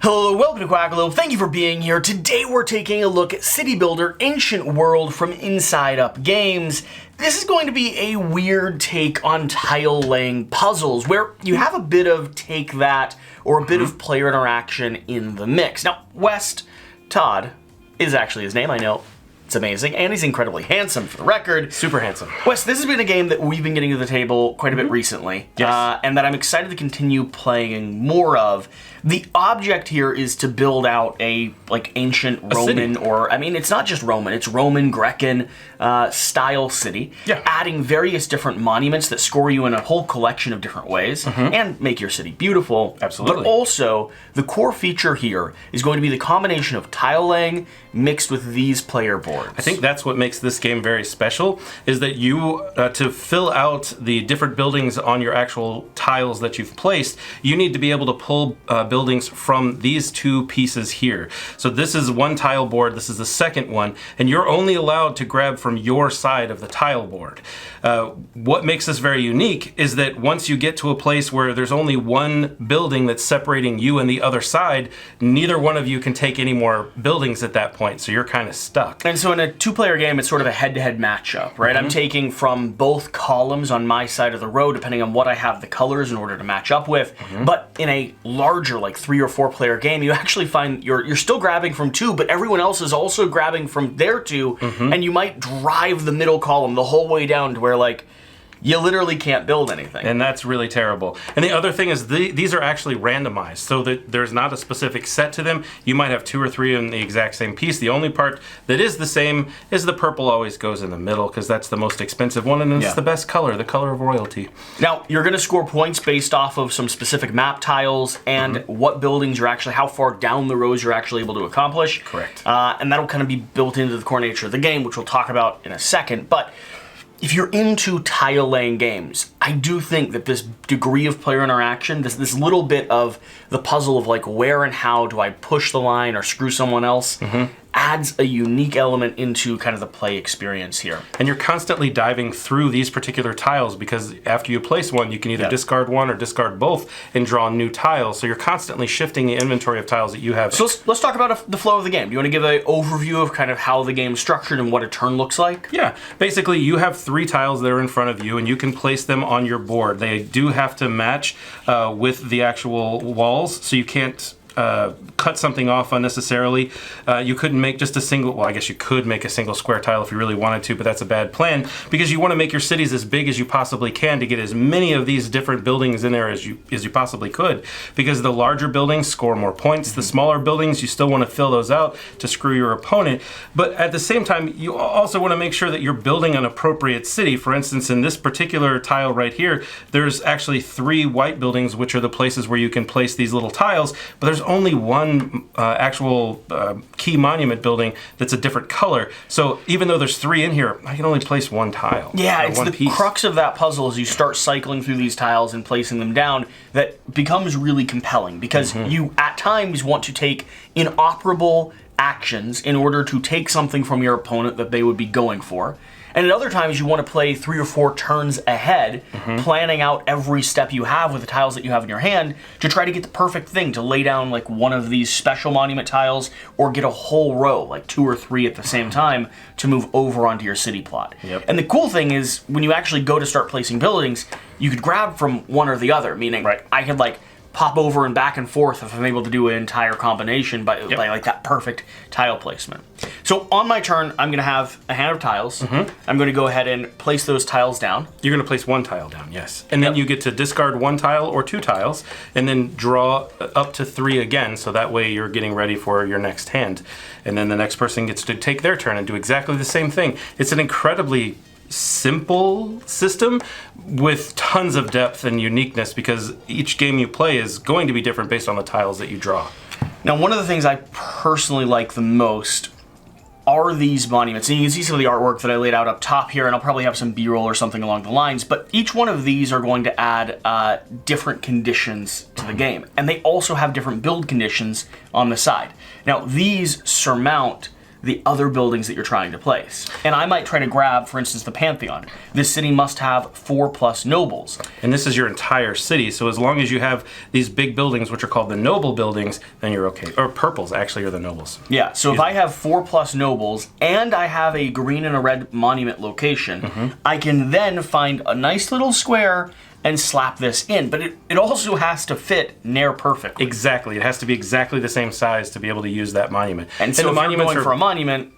Hello, welcome to Quackalope. Thank you for being here. Today we're taking a look at City Builder Ancient World from Inside Up Games. This is going to be a weird take on tile-laying puzzles, where you have a bit of take that or a bit of player interaction in the mix. Now, West Todd is actually his name, I know. It's amazing, and he's incredibly handsome, for the record. Super handsome. Wes, this has been a game that we've been getting to the table quite a bit recently, and that I'm excited to continue playing more of. The object here is to build out a ancient Roman, or I mean, it's not just Roman; it's Roman, Grecan style city. Yeah. Adding various different monuments that score you in a whole collection of different ways, and make your city beautiful. Absolutely. But also, the core feature here is going to be the combination of tile laying mixed with these player boards. I think that's what makes this game very special, is that you, to fill out the different buildings on your actual tiles that you've placed, you need to be able to pull buildings from these two pieces here. So this is one tile board, this is the second one, and you're only allowed to grab from your side of the tile board. What makes this very unique is that once you get to a place where there's only one building that's separating you and the other side, neither one of you can take any more buildings at that point, so you're kind of stuck. And so in a two-player game, it's sort of a head-to-head matchup, right? I'm taking from both columns on my side of the row, depending on what I have the colors in order to match up with. But in a larger, like 3 or 4 player game, you actually find you're still grabbing from two, but everyone else is also grabbing from their two, and you might drive the middle column the whole way down to where, like, you literally can't build anything. And that's really terrible. And the other thing is these are actually randomized, so that there's not a specific set to them. You might have 2 or 3 in the exact same piece. The only part that is the same is the purple always goes in the middle, because that's the most expensive one, and it's the best color, the color of royalty. Now, you're going to score points based off of some specific map tiles and what buildings you're actually, how far down the rows you're actually able to accomplish. Correct. And that'll kind of be built into the core nature of the game, which we'll talk about in a second. But if you're into tile-laying games, I do think that this degree of player interaction, this little bit of the puzzle of like where and how do I push the line or screw someone else, adds a unique element into kind of the play experience here. And you're constantly diving through these particular tiles, because after you place one, you can either discard one or discard both and draw new tiles. So you're constantly shifting the inventory of tiles that you have. So let's talk about the flow of the game. Do you want to give an overview of kind of how the game's structured and what a turn looks like? Yeah, basically you have 3 tiles that are in front of you, and you can place them on your board. They do have to match with the actual walls, so you can't cut something off unnecessarily. You couldn't make just a single, well, I guess you could make a single square tile if you really wanted to, but that's a bad plan, because you want to make your cities as big as you possibly can to get as many of these different buildings in there as you possibly could, because the larger buildings score more points. The smaller buildings, you still want to fill those out to screw your opponent, but at the same time, you also want to make sure that you're building an appropriate city. For instance, in this particular tile right here, there's actually 3 white buildings, which are the places where you can place these little tiles, but there's only one actual key monument building that's a different color. So even though there's 3 in here, I can only place 1 tile. Yeah, it's the piece. crux of that puzzle as you start cycling through these tiles and placing them down that becomes really compelling, because you at times want to take inoperable actions in order to take something from your opponent that they would be going for. And at other times, you want to play 3 or 4 turns ahead, planning out every step you have with the tiles that you have in your hand to try to get the perfect thing, to lay down like one of these special monument tiles or get a whole row, like 2 or 3 at the same time, to move over onto your city plot. And the cool thing is, when you actually go to start placing buildings, you could grab from one or the other, meaning I could like pop over and back and forth if I'm able to do an entire combination by like that perfect tile placement. So on my turn, I'm going to have a hand of tiles. I'm going to go ahead and place those tiles down. You're going to place 1 tile down, yes. And then you get to discard 1 tile or 2 tiles, and then draw up to 3 again, so that way you're getting ready for your next hand. And then the next person gets to take their turn and do exactly the same thing. It's an incredibly simple system with tons of depth and uniqueness, because each game you play is going to be different based on the tiles that you draw. Now, one of the things I personally like the most are these monuments. And you can see some of the artwork that I laid out up top here, and I'll probably have some B-roll or something along the lines, but each one of these are going to add different conditions to the game. And they also have different build conditions on the side. Now, these surmount the other buildings that you're trying to place. And I might try to grab, for instance, the Pantheon. This city must have 4+ nobles. And this is your entire city, so as long as you have these big buildings, which are called the noble buildings, then you're okay. Or purples, actually, are the nobles. Yeah, so if I have 4+ nobles, and I have a green and a red monument location, I can then find a nice little square and slap this in. But it also has to fit near perfectly. Exactly. It has to be exactly the same size to be able to use that monument. And so the if you're monuments going for a monument,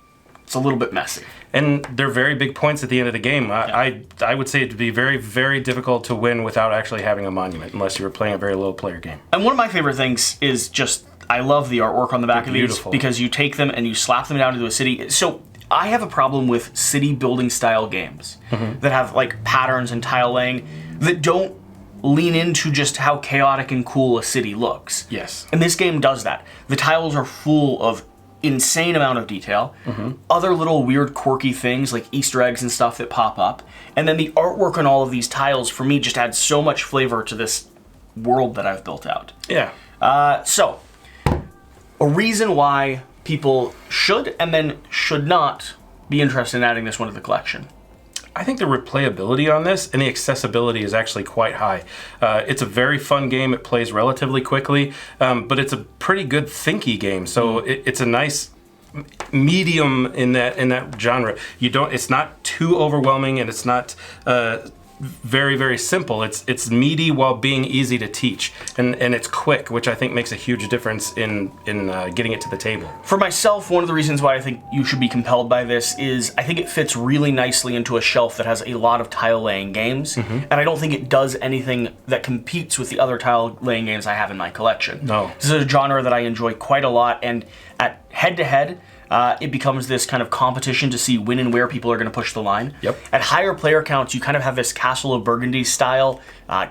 it's a little bit messy. And they're very big points at the end of the game. I would say it'd be very, very difficult to win without actually having a monument, unless you were playing a very low player game. And one of my favorite things is just, I love the artwork on the back of these, because you take them and you slap them down into a city. So I have a problem with city building style games that have like patterns and tile laying that don't lean into just how chaotic and cool a city looks. Yes. And this game does that. The tiles are full of insane amount of detail, other little weird quirky things like Easter eggs and stuff that pop up, and then the artwork on all of these tiles for me just adds so much flavor to this world that I've built out. Yeah. So, a reason why people should and then should not be interested in adding this one to the collection. I think the replayability on this and the accessibility is actually quite high. It's a very fun game. It plays relatively quickly, but it's a pretty good thinky game. So it's a nice medium in that genre. It's not too overwhelming, and it's not very, very simple. It's meaty while being easy to teach, and it's quick, which I think makes a huge difference in getting it to the table. For myself, one of the reasons why I think you should be compelled by this is I think it fits really nicely into a shelf that has a lot of tile-laying games, and I don't think it does anything that competes with the other tile-laying games I have in my collection. No. This is a genre that I enjoy quite a lot, and at head-to-head, it becomes this kind of competition to see when and where people are going to push the line. Yep. At higher player counts, you kind of have this Castle of Burgundy style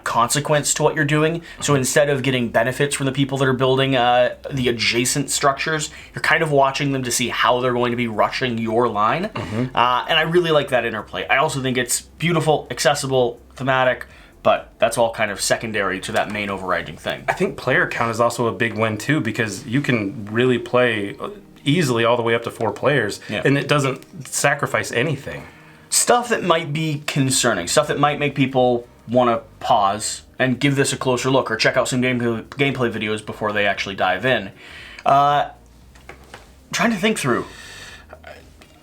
consequence to what you're doing. So instead of getting benefits from the people that are building the adjacent structures, you're kind of watching them to see how they're going to be rushing your line. And I really like that interplay. I also think it's beautiful, accessible, thematic, but that's all kind of secondary to that main overriding thing. I think player count is also a big win too, because you can really play easily all the way up to 4 players, and it doesn't sacrifice anything. Stuff that might be concerning, stuff that might make people want to pause and give this a closer look or check out some gameplay videos before they actually dive in. Trying to think through.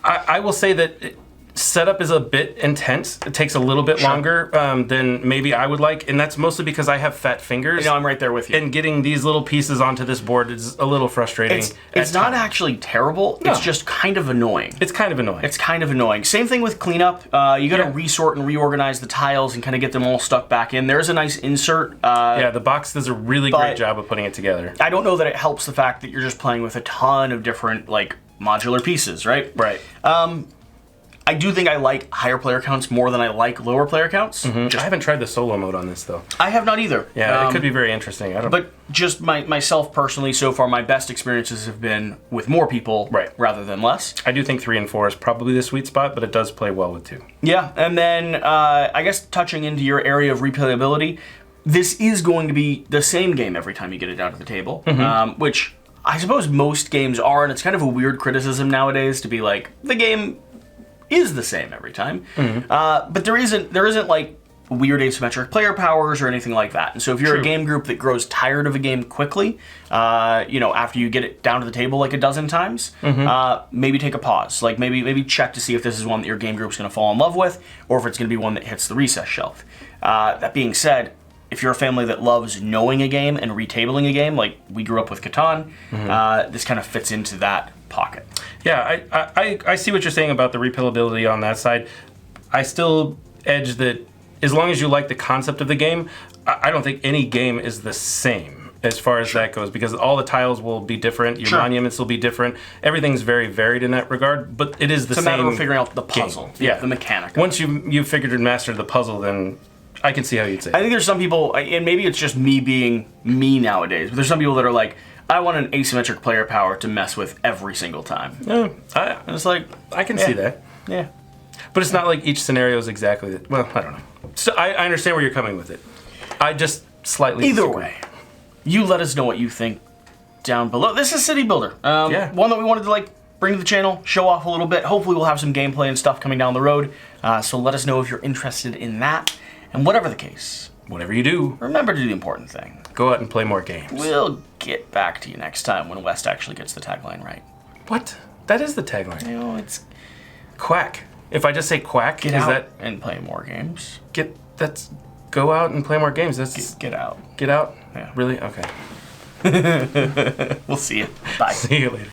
I will say that setup is a bit intense. It takes a little bit longer than maybe I would like, and that's mostly because I have fat fingers. I'm right there with you. And getting these little pieces onto this board is a little frustrating. It's not actually terrible. No. It's just kind of annoying. It's kind of annoying. Same thing with cleanup. You got to resort and reorganize the tiles and kind of get them all stuck back in. There's a nice insert. The box does a really great job of putting it together. I don't know that it helps the fact that you're just playing with a ton of different modular pieces, right? Right. I do think I like higher player counts more than I like lower player counts. I haven't tried the solo mode on this, though. I have not either. Yeah, it could be very interesting. But just myself personally, so far, my best experiences have been with more people rather than less. I do think 3 and 4 is probably the sweet spot, but it does play well with 2. Yeah, and then I guess touching into your area of replayability, this is going to be the same game every time you get it down to the table, which I suppose most games are, and it's kind of a weird criticism nowadays to be like, the game is the same every time, but there isn't weird asymmetric player powers or anything like that. And so if you're a game group that grows tired of a game quickly, after you get it down to the table like a dozen times, maybe take a pause. Maybe check to see if this is one that your game group's going to fall in love with, or if it's going to be one that hits the recess shelf. That being said, if you're a family that loves knowing a game and retabling a game, like we grew up with Catan, this kind of fits into that pocket. Yeah, I see what you're saying about the replayability on that side. I still edge that as long as you like the concept of the game, I don't think any game is the same as far as that goes, because all the tiles will be different, your monuments will be different. Everything's very varied in that regard, but it is the same. It's a matter of figuring out the puzzle, the mechanic. Once you've figured and mastered the puzzle, then I can see how you'd say. I think there's some people, and maybe it's just me being me nowadays, but there's some people that are like, I want an asymmetric player power to mess with every single time. Yeah, it's like, I can see that. Yeah. But it's not like each scenario is exactly that. Well, I don't know. So I understand where you're coming with it. I just slightly Either disagree. way, you let us know what you think down below. This is City Builder. One that we wanted to bring to the channel, show off a little bit. Hopefully we'll have some gameplay and stuff coming down the road. So let us know if you're interested in that. And whatever the case, whatever you do, remember to do the important thing. Go out and play more games. We'll get back to you next time when West actually gets the tagline right. What? That is the tagline. You know, it's Quack. If I just say quack, get is out that and play more games. that's go out and play more games. That's Get out. Get out? Yeah. Really? Okay. We'll see you. Bye. See you later.